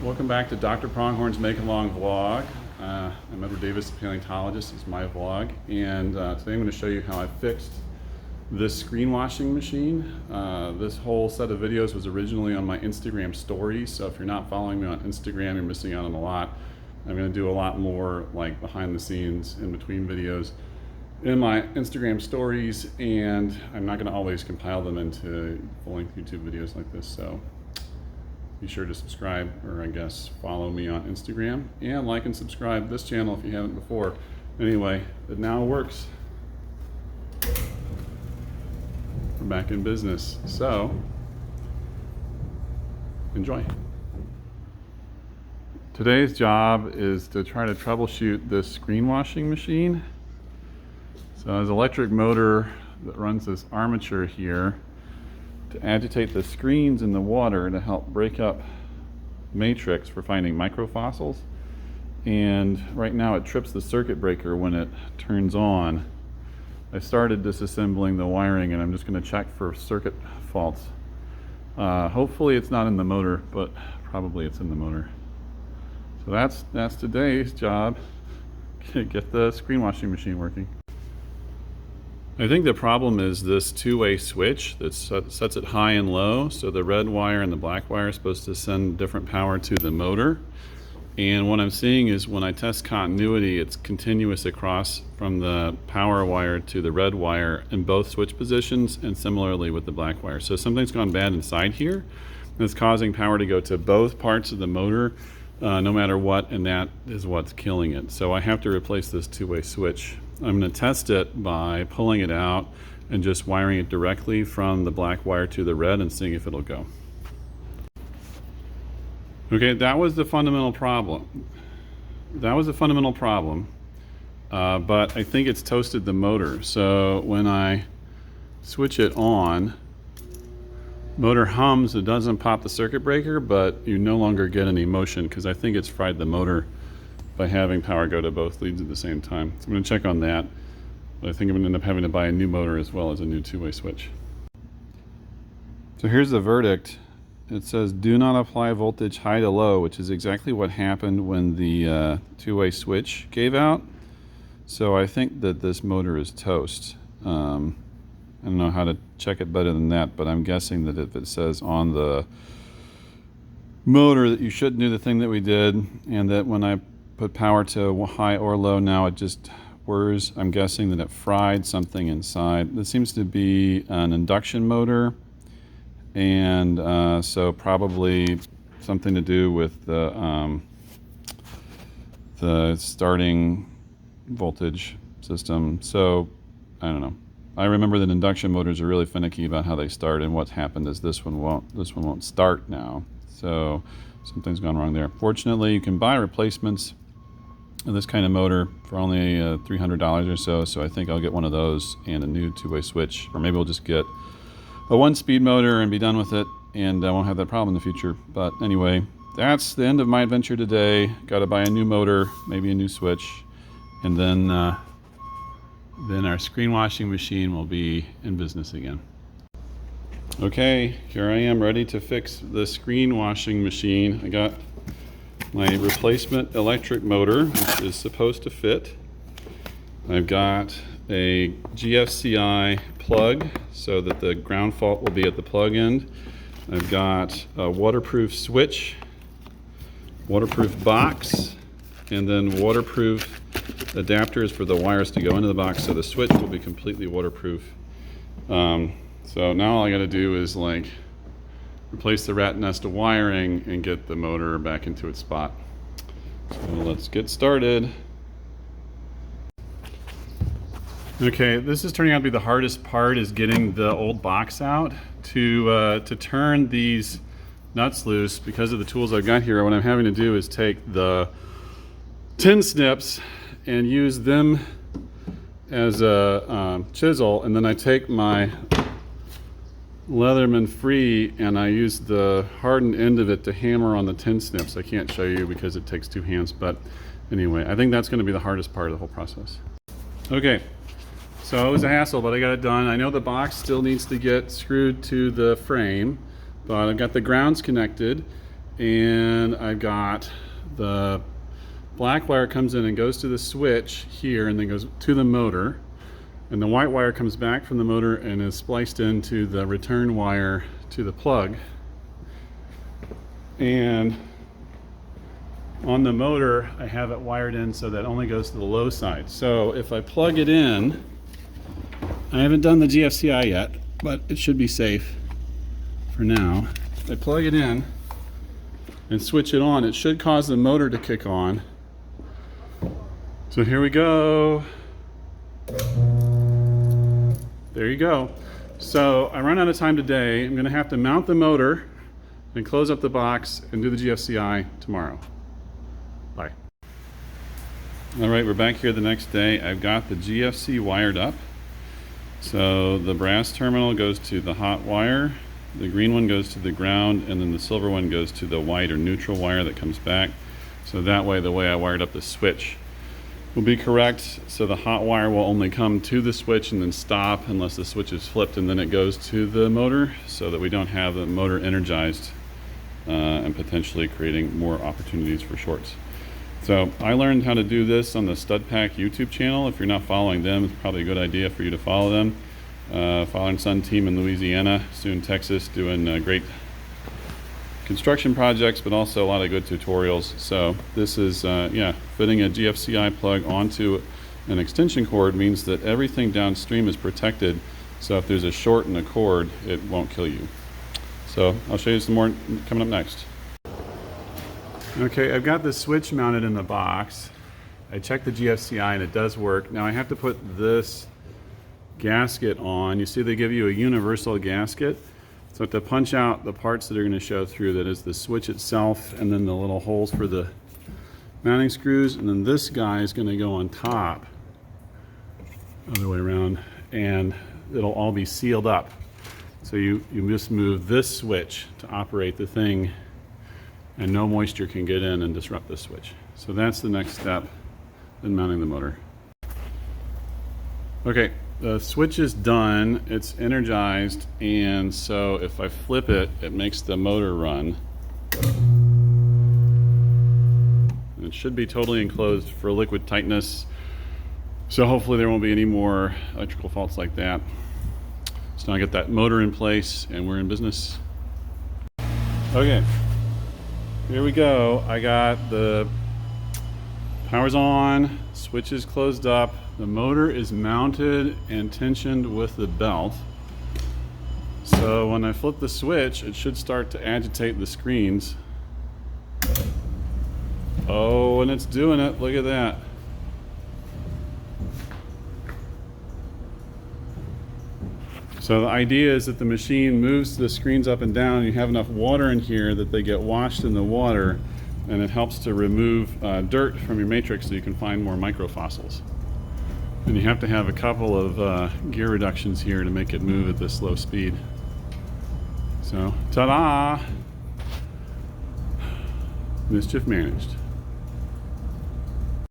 Welcome back to Dr. Pronghorn's Make Along vlog. I'm Edward Davis, the paleontologist. It's my vlog, and today I'm going to show you how I fixed this screen washing machine. This whole set of videos was originally on my Instagram stories, so if you're not following me on Instagram, you're missing out on a lot. I'm going to do a lot more like behind the scenes, in between videos in my Instagram stories, and I'm not going to always compile them into full-length YouTube videos like this, so be sure to subscribe, or I guess follow me on Instagram, and like and subscribe this channel if you haven't before. Anyway, it now works. We're back in business, so enjoy. Today's job is to try to troubleshoot this screen washing machine. So there's an electric motor that runs this armature here to agitate the screens in the water to help break up matrix for finding microfossils. And right now it trips the circuit breaker when it turns on. I started disassembling the wiring, and I'm just going to check for circuit faults. Hopefully it's not in the motor, but probably it's in the motor. So that's today's job. Get the screen washing machine working. I think the problem is this two-way switch that sets it high and low. So the red wire and the black wire are supposed to send different power to the motor. And what I'm seeing is when I test continuity, it's continuous across from the power wire to the red wire in both switch positions, and similarly with the black wire. So something's gone bad inside here, and it's causing power to go to both parts of the motor no matter what, and that is what's killing it. So I have to replace this two-way switch. I'm going to test it by pulling it out and just wiring it directly from the black wire to the red and seeing if it'll go. Okay, that was the fundamental problem. But I think it's toasted the motor. So when I switch it on, motor hums. It doesn't pop the circuit breaker, but you no longer get any motion because I think it's fried the motor by having power go to both leads at the same time. So I'm going to check on that, but I think I'm going to end up having to buy a new motor as well as a new two-way switch. So here's the verdict. It says do not apply voltage high to low, which is exactly what happened when the two-way switch gave out. So I think that this motor is toast. I don't know how to check it better than that, but I'm guessing that if it says on the motor that you shouldn't do the thing that we did, and that when I put power to high or low, now it just whirs. I'm guessing that it fried something inside. This seems to be an induction motor, and so probably something to do with the starting voltage system. So I don't know. I remember that induction motors are really finicky about how they start, and what's happened is this one won't start now. So something's gone wrong there. Fortunately, you can buy replacements of this kind of motor for only $300 or so. So I think I'll get one of those and a new two-way switch, or maybe we'll just get a one-speed motor and be done with it, and I won't have that problem in the future. But anyway, that's the end of my adventure today. Got to buy a new motor, maybe a new switch, and then our screen washing machine will be in business again. Okay, here I am ready to fix the screen washing machine. I got my replacement electric motor, which is supposed to fit. I've got a GFCI plug so that the ground fault will be at the plug end. I've got a waterproof switch, waterproof box, and then waterproof adapters for the wires to go into the box, so the switch will be completely waterproof. So now all I got to do is like replace the rat nest of wiring and get the motor back into its spot. So let's get started. Okay, this is turning out to be the hardest part, is getting the old box out. To turn these nuts loose, because of the tools I've got here, what I'm having to do is take the tin snips and use them as a chisel, and then I take my Leatherman Free and I use the hardened end of it to hammer on the tin snips. I can't show you because it takes two hands, but anyway, I think that's going to be the hardest part of the whole process. Okay, so it was a hassle, but I got it done. I know the box still needs to get screwed to the frame, but I've got the grounds connected, and I've got the black wire comes in and goes to the switch here and then goes to the motor, and the white wire comes back from the motor and is spliced into the return wire to the plug. And on the motor I have it wired in so that it only goes to the low side. So if I plug it in, I haven't done the GFCI yet, but it should be safe for now. If I plug it in and switch it on, it should cause the motor to kick on. So here we go. There you go. So I run out of time today. I'm gonna have to mount the motor and close up the box and do the GFCI tomorrow. Bye. All right, we're back here the next day. I've got the GFC wired up. So the brass terminal goes to the hot wire, the green one goes to the ground, and then the silver one goes to the white or neutral wire that comes back. So that way, the way I wired up the switch will be correct. So the hot wire will only come to the switch and then stop unless the switch is flipped, and then it goes to the motor so that we don't have the motor energized and potentially creating more opportunities for shorts. So I learned how to do this on the Stud Pack YouTube channel. If you're not following them, it's probably a good idea for you to follow them. Father and son team in Louisiana, soon Texas, doing great construction projects, but also a lot of good tutorials. So this is, fitting a GFCI plug onto an extension cord means that everything downstream is protected. So if there's a short in the cord, it won't kill you. So I'll show you some more coming up next. Okay, I've got the switch mounted in the box. I checked the GFCI and it does work. Now I have to put this gasket on. You see they give you a universal gasket. So to punch out the parts that are going to show through, that is the switch itself and then the little holes for the mounting screws, and then this guy is going to go on top, other way around, and it'll all be sealed up. So you just move this switch to operate the thing, and no moisture can get in and disrupt the switch. So that's the next step in mounting the motor. Okay, the switch is done, it's energized, and so if I flip it, it makes the motor run. And it should be totally enclosed for liquid tightness, so hopefully there won't be any more electrical faults like that. So now I get that motor in place and we're in business. Okay, here we go. I got the power's on, switch is closed up, the motor is mounted and tensioned with the belt. So when I flip the switch, it should start to agitate the screens. Oh, and it's doing it, look at that. So the idea is that the machine moves the screens up and down. You have enough water in here that they get washed in the water, and it helps to remove dirt from your matrix so you can find more microfossils. And you have to have a couple of gear reductions here to make it move at this low speed. So, ta-da! Mischief managed.